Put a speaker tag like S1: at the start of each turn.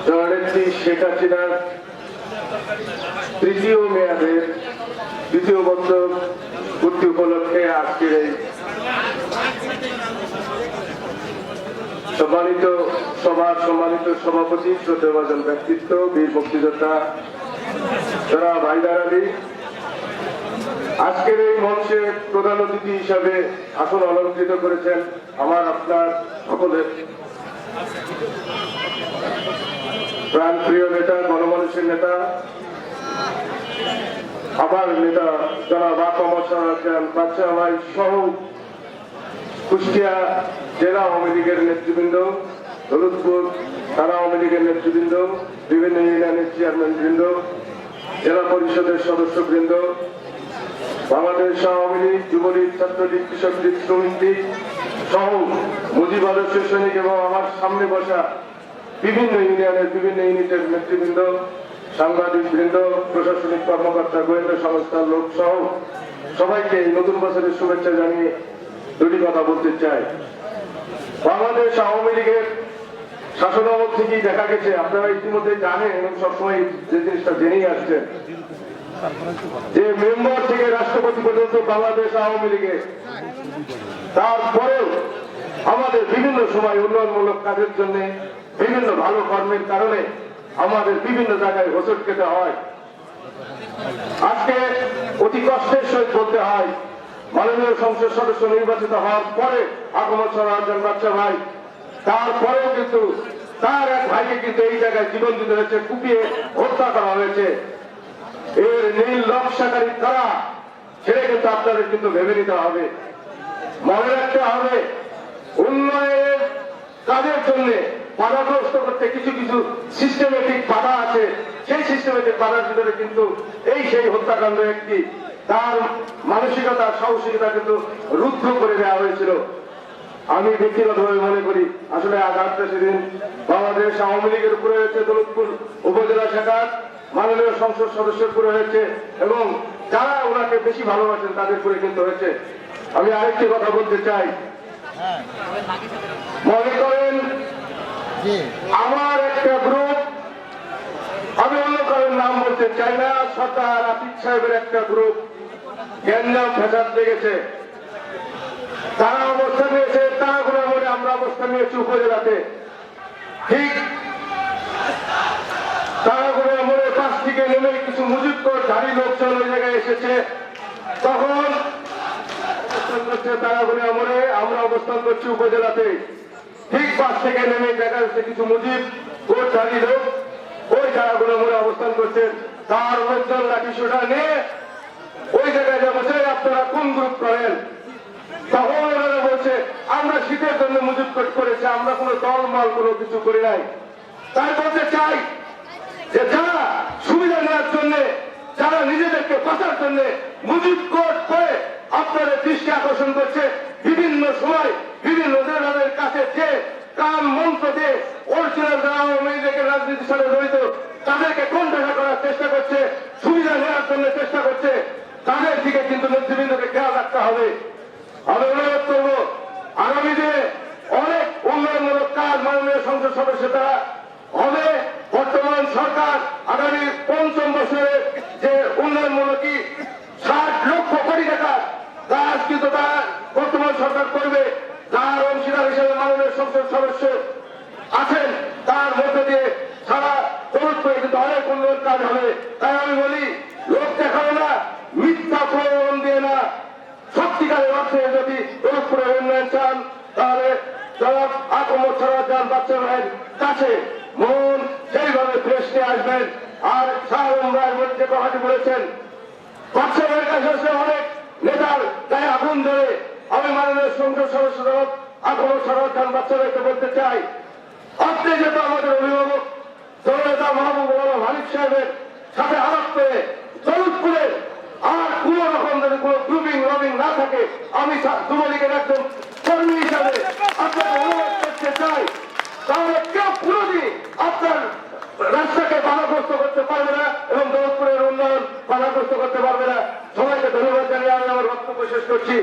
S1: জননেত্রী শেখ হাসিনার তৃতীয় মেয়াদের দ্বিতীয় বছর পূর্তি উপলক্ষে আজকের এই সম্মানিত সভার সম্মানিত সভাপতি শ্রদ্ধেয়ভাজন ব্যক্তিত্ব বীর মুক্তিযোদ্ধা যারা হায়দার আলী আজকের এই মঞ্চে প্রধান অতিথি হিসাবে আসন অলঙ্কৃত করেছেন আমার আপনার সকলের প্রাণপ্রিয় নেতা, গণমানুষের নেতা, আমার নেতা যারা বাচ্চা ভাই সহ কুষ্টিয়া জেলা আওয়ামী লীগের নেতৃবৃন্দ, দৌলতপুর থানা আওয়ামী লীগের নেতৃবৃন্দ, বিভিন্ন ইউনিয়নের চেয়ারম্যান বৃন্দ, জেলা পরিষদের সদস্যবৃন্দ, বাংলাদেশ আওয়ামী লীগ, যুবলীগ, ছাত্রলীগ, কৃষক লীগ, শ্রমিক লীগ সহ মুজিব আদর্শ সৈনিক এবং আমার সামনে বসা বিভিন্ন ইউনিয়নের বিভিন্ন ইউনিটের নেতৃবৃন্দ, সাংবাদিক বৃন্দ, প্রশাসনিক কর্মকর্তা, গোয়েন্দা সংস্থার লোক সহ সবাইকে নতুন বছরের শুভেচ্ছা জানিয়ে দুটি কথা বলতে চাই। বাংলাদেশ আওয়ামী লীগের শাসনামল থেকেই দেখা গেছে, আপনারা ইতিমধ্যে জানেন এবং সবসময় যে জিনিসটা জেনেই আসছেন, যে মেম্বার থেকে রাষ্ট্রপতি পর্যন্ত বাংলাদেশ আওয়ামী লীগের, তারপরেও আমাদের বিভিন্ন সময় উন্নয়নমূলক কাজের জন্য বিভিন্ন ভালো কর্মের কারণে আমাদের বিভিন্ন জায়গায় হোঁচট খেতে হয়। আজকে অতি কষ্টের সহিত বলতে হয়, মাননীয় সংসদ সদস্য নির্বাচিত হওয়ার পরে আগমন সরাজন বাচ্চা ভাই, তারপরেও কিন্তু তার এক ভাইকে কিন্তু এই জায়গায় জীবন দিতে হয়েছে, কুপিয়ে হত্যা করা হয়েছে। এর নীল নকশাকারী কারা সেটা কিন্তু আপনাদের কিন্তু ভেবে নিতে হবে, মনে রাখতে হবে। উন্নয়নের কাজের জন্য বাধাগ্রস্ত করতে কিছু কিছু সিস্টেমেটিক বাধা আছে, সেই সিস্টেমেটিক বাধার ভিতরে কিন্তু এই সেই হত্যাকাণ্ড একটি, তার মানসিকতা সাহসিকতা কিন্তু রুদ্ধ করে দেওয়া হয়েছিল। আমি ব্যক্তিগতভাবে মনে করি আসলে আঘাতটা সেদিন বাংলাদেশ আওয়ামী লীগের উপরে হয়েছে, দৌলতপুর উপজেলা শাখার মাননীয় সংসদ সদস্যের উপরে হয়েছে এবং যারা ওনাকে বেশি ভালোবাসেন তাদের উপরে কিন্তু হয়েছে। আমি আরেকটি কথা বলতে চাই, মনে করেন আমার একটা গ্রুপ, আমি অন্য কারোর নাম বলতে চাই না, সরকার আতিক সাহেবের একটা গ্রুপ গ্যাঞ্জাম ফেসাদ লেগেছে, তারা অবস্থান নিয়েছে, তারা গুলো বলে আমরা অবস্থান নিয়েছি উপজেলাতে, ঠিক তারা গুলো মনে পাশ থেকে নেমে কিছু মুজিবকর ধারী লোকজন ওই জায়গায় এসেছে, তখন অবস্থান করছে তারা গুলো আমলে আমরা অবস্থান করছি উপজেলাতে, ঠিক পাশ থেকে নেমে দেখা যাচ্ছে কিছু মুজিব কোটধারী লোক ওই জায়গাগুলো মনে অবস্থান করছেন, তার লোকজন লাঠি সোটা নিয়ে ওই জায়গায় যা বসে আপনারা কোন গ্রুপ করেন, তখন ওনারা বলছে আমরা শীতের জন্য মুজিব কোট করেছি, আমরা কোনো দলমল কোনো কিছু করি নাই। তাই বলতে চাই যে যারা সুবিধা নেওয়ার জন্য, যারা নিজেদেরকে বাঁচার জন্য মুজিব কোট করে আপনাদের দৃষ্টি আকর্ষণ করছে, বিভিন্ন সময় বিভিন্ন নেতাদের কাছে যে কাম মন্ত্র দিয়ে অরিজিনাল যারা আওয়ামী লীগের রাজনীতির সাথে জড়িত তাদেরকে কণ্ঠাসা করার চেষ্টা করছে, সুবিধা নেওয়ার জন্য চেষ্টা করছে, তাদের দিকে কিন্তু নেতৃবৃন্দকে খেয়াল রাখতে হবে। আমি অনুরোধ করব, আগামী দিনে অনেক উন্নয়নমূলক কাজ মাননীয় সংসদ সদস্য দ্বারা হবে। বর্তমান সরকার আগামী ৫ম বছরে যে উন্নয়নমূলক ৬০ লক্ষ কোটি টাকার কাজ কিন্তু তারা বর্তমান সরকার করবে, যার অংশীদার হিসেবে মাননীয় সংসদ সদস্য আছেন, তার মধ্যে দিয়ে সারা দৌলতপুরে কিন্তু অনেক উন্নয়ন কাজ হবে। তাই আমি বলি, লোক দেখানো না, মিথ্যা প্রলোভন দিয়ে না, সত্যিকারের অর্থে যদি দৌলতপুরের উন্নয়ন চান তাহলে জনাব আগমন সরাজন বাচ্চা ভাইয়ের কাছে মন সেইভাবে ফ্রেশ নিয়ে আসবেন। আর শাহ আলম রায়ের মধ্যে যে কথাটি বলেছেন, বাচ্চা ভাইয়ের কাছে আসলে অনেক নেতার গায়ে আগুন ধরে, আমি মাননীয় সংসদ সদস্য জনাব আগমন সরাজন বাচ্চা ভাইকে বলতে চাই, আপনি যেহেতু আমাদের অভিভাবক জননেতা মাহবুবুল আলম হানিফ সাহেবের সাথে আলাপ করে দৌলতপুরের আর কোন রকম যদি কোন গ্রুপিং লবিং না থাকে, আমি যুবলীগের একজন কর্মী হিসাবে আপনাকে অনুরোধ করতে চাই, তাহলে কেউ কোনদিন আপনার রাস্তাকে বাধাগ্রস্ত করতে পারবে না এবং দৌলতপুরের উন্নয়ন বাধাগ্রস্ত করতে পারবে না। সবাইকে ধন্যবাদ জানিয়ে আমি আমার বক্তব্য শেষ করছি।